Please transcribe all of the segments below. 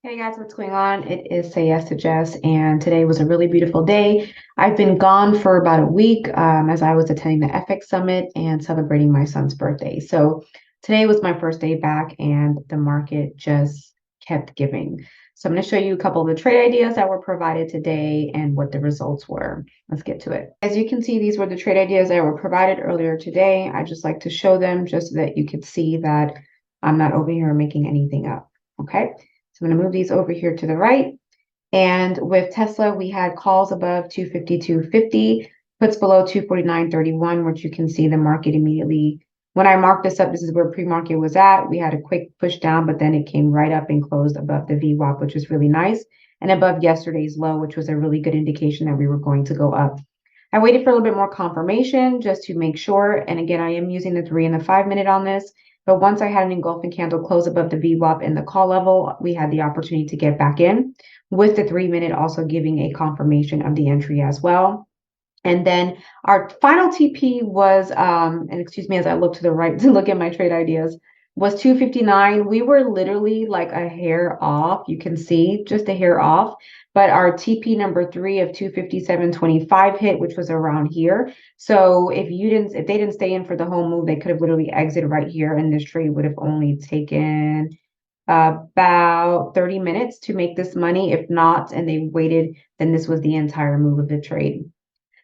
Hey guys, what's going on? It is Say Yes to Jess, and today was a really beautiful day. I've been gone for about a week as I was attending the FX Summit and celebrating my son's birthday. So today was my first day back, and the market just kept giving. So I'm going to show you a couple of the trade ideas that were provided today and what the results were. Let's get to it. As you can see, these were the trade ideas that were provided earlier today. I just like to show them just so that you could see that I'm not over here making anything up. Okay. So I'm going to move these over here to the right. And with Tesla, we had calls above 252.50, puts below 249.31, which you can see the market immediately. When I marked this up, this is where pre-market was at. We had a quick push down, but then it came right up and closed above the VWAP, which is really nice, and above yesterday's low, which was a really good indication that we were going to go up. I waited for a little bit more confirmation just to make sure. And again, I am using the 3 and the 5 minute on this. But once I had an engulfing candle close above the VWAP and the call level, we had the opportunity to get back in, with the 3 minute also giving a confirmation of the entry as well. And then our final TP was, and excuse me as I look to the right to look at my trade ideas, was 259. We were literally like a hair off. You can see just a hair off. But our TP number 3 of 257.25 hit, which was around here. So if they didn't stay in for the whole move, they could have literally exited right here, and this trade would have only taken about 30 minutes to make this money. If not, and they waited, then this was the entire move of the trade.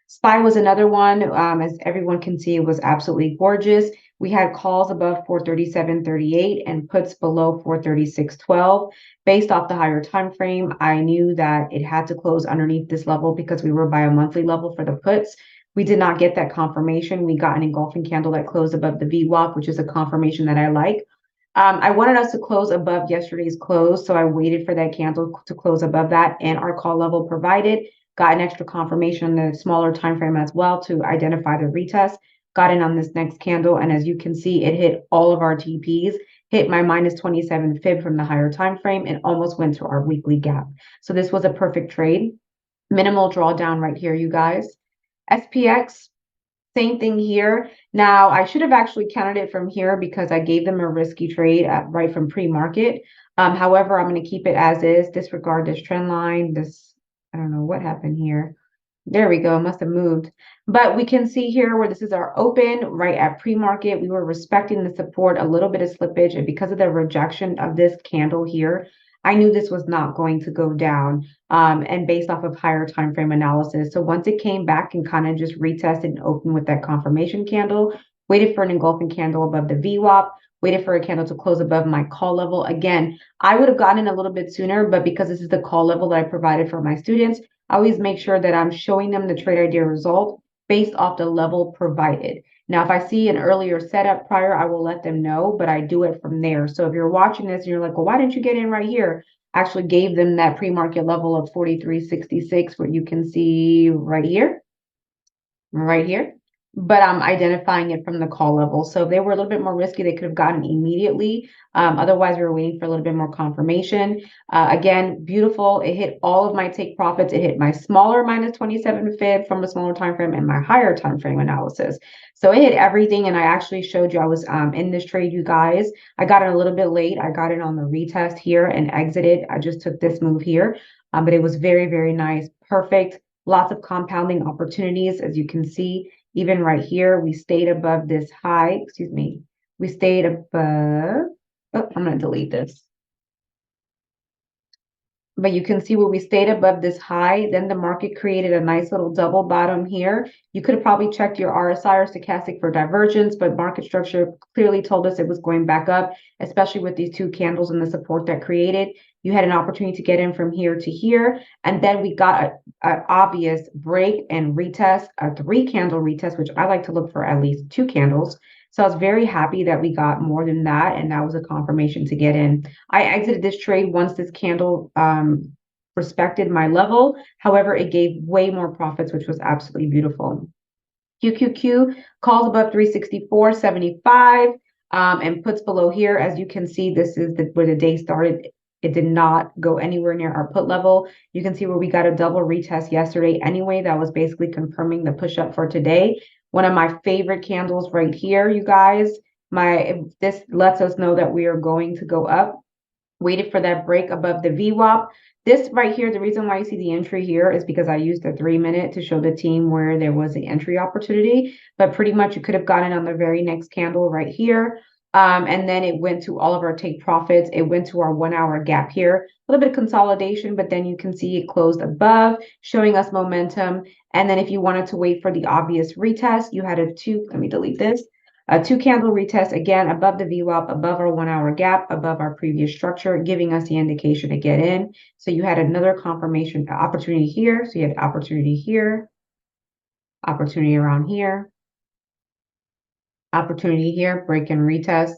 SPY was another one. As everyone can see, it was absolutely gorgeous. We had calls above 437.38 and puts below 436.12. Based off the higher time frame, I knew that it had to close underneath this level because we were by a monthly level for the puts. We did not get that confirmation. We got an engulfing candle that closed above the VWAP, which is a confirmation that I like. I wanted us to close above yesterday's close, so I waited for that candle to close above that, and our call level provided. Got an extra confirmation on the smaller time frame as well to identify the retest. Got in on this next candle, and as you can see, it hit all of our TPs, hit my minus 27 fib from the higher time frame, and almost went to our weekly gap. So this was a perfect trade. Minimal drawdown right here, you guys. SPX, same thing here. Now, I should have actually counted it from here because I gave them a risky trade right from pre-market. However, I'm going to keep it as is, disregard this trend line. I don't know what happened here. There we go, must have moved. But we can see here where this is our open right at pre-market. We were respecting the support, a little bit of slippage, and because of the rejection of this candle here, I knew this was not going to go down, and based off of higher time frame analysis. So once it came back and kind of just retested and opened with that confirmation candle, waited for an engulfing candle above the VWAP, waited for a candle to close above my call level. Again, I would have gotten in a little bit sooner, but because this is the call level that I provided for my students, I always make sure that I'm showing them the trade idea result based off the level provided. Now, if I see an earlier setup prior, I will let them know, but I do it from there. So if you're watching this and you're like, well, why didn't you get in right here? I actually gave them that pre-market level of 43.66, what you can see right here, right here. But I'm identifying it from the call level. So if they were a little bit more risky, they could have gotten immediately. Otherwise, we were waiting for a little bit more confirmation. Again, beautiful. It hit all of my take profits. It hit my smaller minus 27 fib from a smaller time frame and my higher time frame analysis. So it hit everything. And I actually showed you I was in this trade, you guys. I got it a little bit late. I got it on the retest here and exited. I just took this move here. But it was very, very nice. Perfect. Lots of compounding opportunities, as you can see. Even right here, we stayed above this high. Excuse me. We stayed above. Oh, I'm going to delete this. But you can see where we stayed above this high. Then the market created a nice little double bottom here. You could have probably checked your RSI or stochastic for divergence, but market structure clearly told us it was going back up, especially with these two candles and the support that created. You had an opportunity to get in from here to here. And then we got an obvious break and retest, a 3-candle retest, which I like to look for at least 2 candles. So I was very happy that we got more than that, and that was a confirmation to get in. I exited this trade once this candle respected my level. However, it gave way more profits, which was absolutely beautiful. QQQ calls above 364.75 and puts below here. As you can see, this is where the day started. It did not go anywhere near our put level. You can see where we got a double retest yesterday anyway. That was basically confirming the push up for today. One of my favorite candles right here, you guys. This lets us know that we are going to go up. waited for that break above the VWAP. This right here, the reason why you see the entry here is because I used the 3 minute to show the team where there was the entry opportunity, but pretty much you could have gotten on the very next candle right here. And then it went to all of our take profits. It went to our 1 hour gap here, a little bit of consolidation, but then you can see it closed above, showing us momentum. And then if you wanted to wait for the obvious retest, you had let me delete this, a 2 candle retest again above the VWAP, above our 1 hour gap, above our previous structure, giving us the indication to get in. So you had another confirmation opportunity here. So you had opportunity here, opportunity around here, opportunity here, break and retest.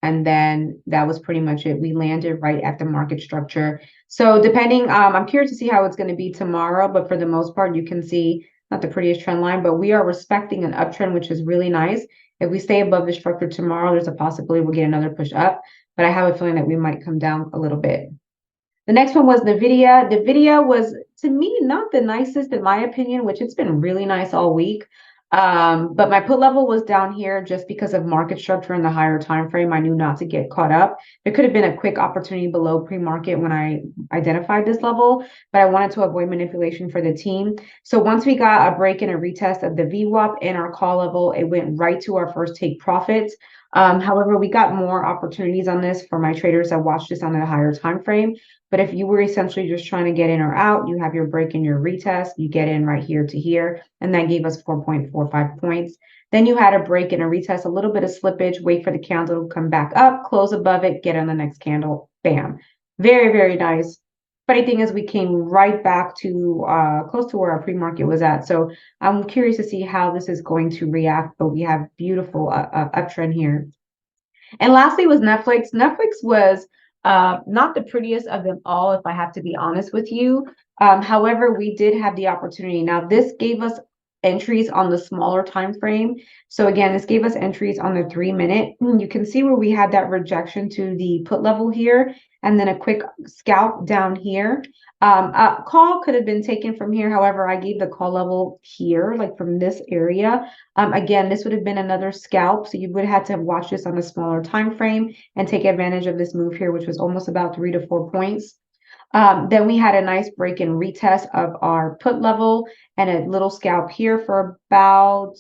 And then that was pretty much it. We landed right at the market structure. So depending, I'm curious to see how it's going to be tomorrow, but for the most part, you can see not the prettiest trend line, but we are respecting an uptrend, which is really nice. If we stay above the structure tomorrow, there's a possibility we'll get another push up, but I have a feeling that we might come down a little bit. The next one was Nvidia. Nvidia was, to me, not the nicest in my opinion, which it's been really nice all week. But my put level was down here just because of market structure in the higher time frame. I knew not to get caught up. There could have been a quick opportunity below pre-market when I identified this level, but I wanted to avoid manipulation for the team. So once we got a break and a retest of the VWAP and our call level, it went right to our first take profits. However, we got more opportunities on this for my traders that watched this on a higher time frame. But if you were essentially just trying to get in or out, you have your break and your retest, you get in right here to here, and that gave us 4.45 points. Then you had a break and a retest, a little bit of slippage, wait for the candle to come back up, close above it, get on the next candle, bam. Very, very nice. Funny thing is we came right back to close to where our pre-market was at. So I'm curious to see how this is going to react, but we have beautiful uptrend here. And lastly was Netflix. Netflix was not the prettiest of them all, if I have to be honest with you. However, we did have the opportunity. Now, this gave us entries on the smaller time frame. So again, this gave us entries on the 3 minute. You can see where we had that rejection to the put level here, and then a quick scalp down here. A call could have been taken from here. However, I gave the call level here, like from this area. Again, this would have been another scalp, so you would have had to watch this on a smaller time frame and take advantage of this move here, which was almost about 3 to 4 points. Then we had a nice break and retest of our put level and a little scalp here for about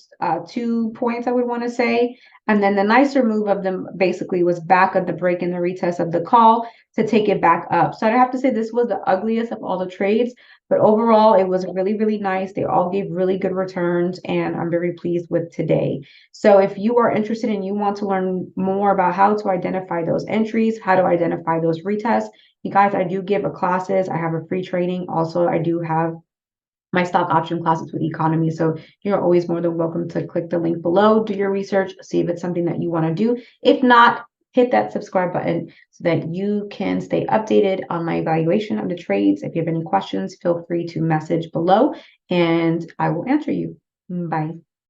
2 points, I would want to say. And then the nicer move of them basically was back at the break and the retest of the call to take it back up. So I have to say this was the ugliest of all the trades, but overall it was really, really nice. They all gave really good returns, and I'm very pleased with today. So if you are interested and you want to learn more about how to identify those entries, how to identify those retests, you guys, I do give classes. I have a free training. Also, I do have my stock option classes with economy. So you're always more than welcome to click the link below, do your research, see if it's something that you want to do. If not, hit that subscribe button so that you can stay updated on my evaluation of the trades. If you have any questions, feel free to message below and I will answer you. Bye.